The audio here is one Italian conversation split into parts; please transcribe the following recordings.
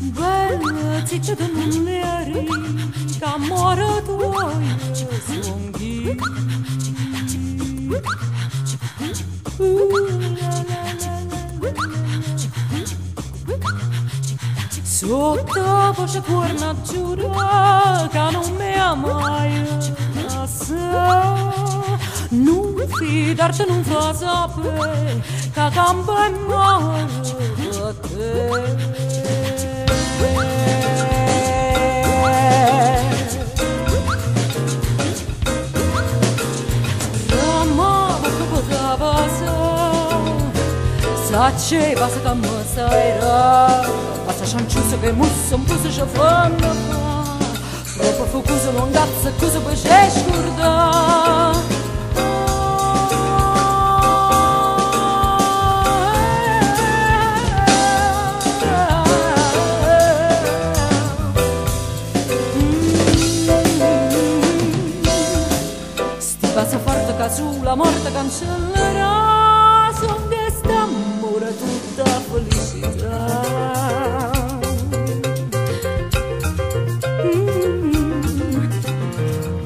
Bella ziccia da neri, camora tua songhi. Sotto voce cuorna giura che non mi amai non fidarti non fa sapere che campo è morto a te. Faceva se camasa era passa cianciuso che musso un po' si fanno troppo focuso non gazza cosa poi c'è scurda sti passa forte che sulla morte cancellerà tutta felicità.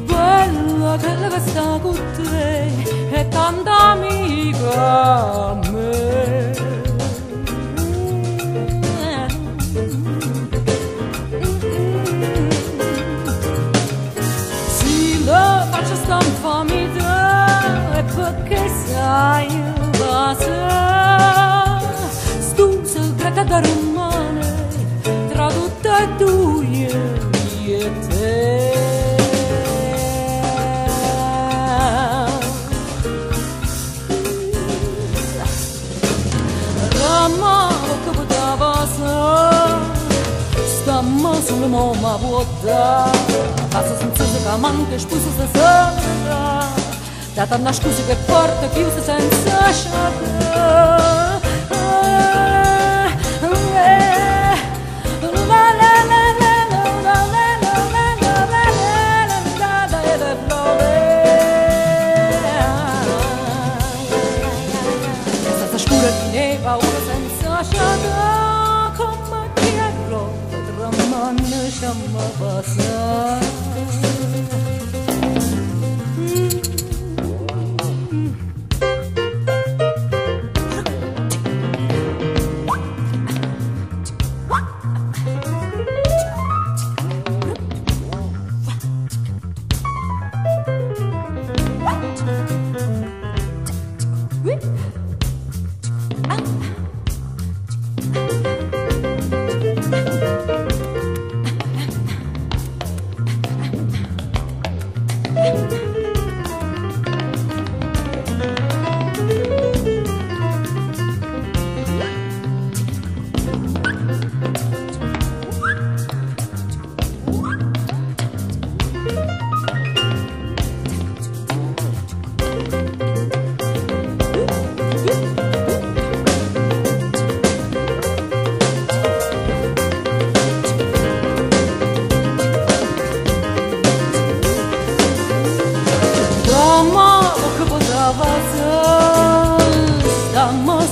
Bella che sta con te e tanta amica a me. Sì, la faccia sta in famiglia e perché sai da romane tra tutte e due io e te. Ramavo che poteva stamma sulla mamma vuota passa senza che manca spusa se sera data una scusa che porta chiusa senza sciata. Ora senza sciata come chi è rotto tra manne sciamma passa.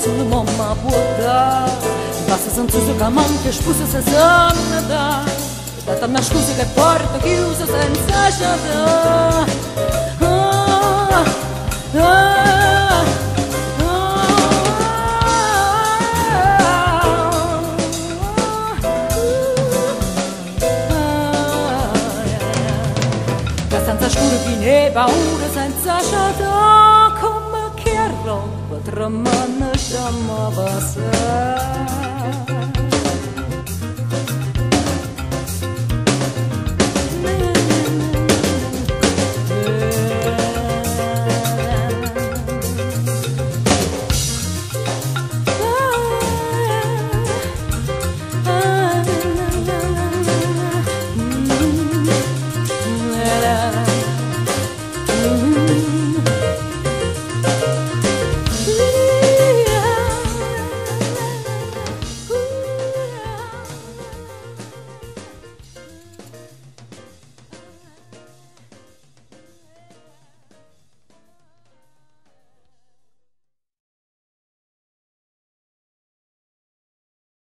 Sulla mamma buona basta senza che manca spusa se sanna data una scusa che porta chiusa senza sciata che senza scura di neve ora senza sciata come chi arroba tra manne sciamma passa.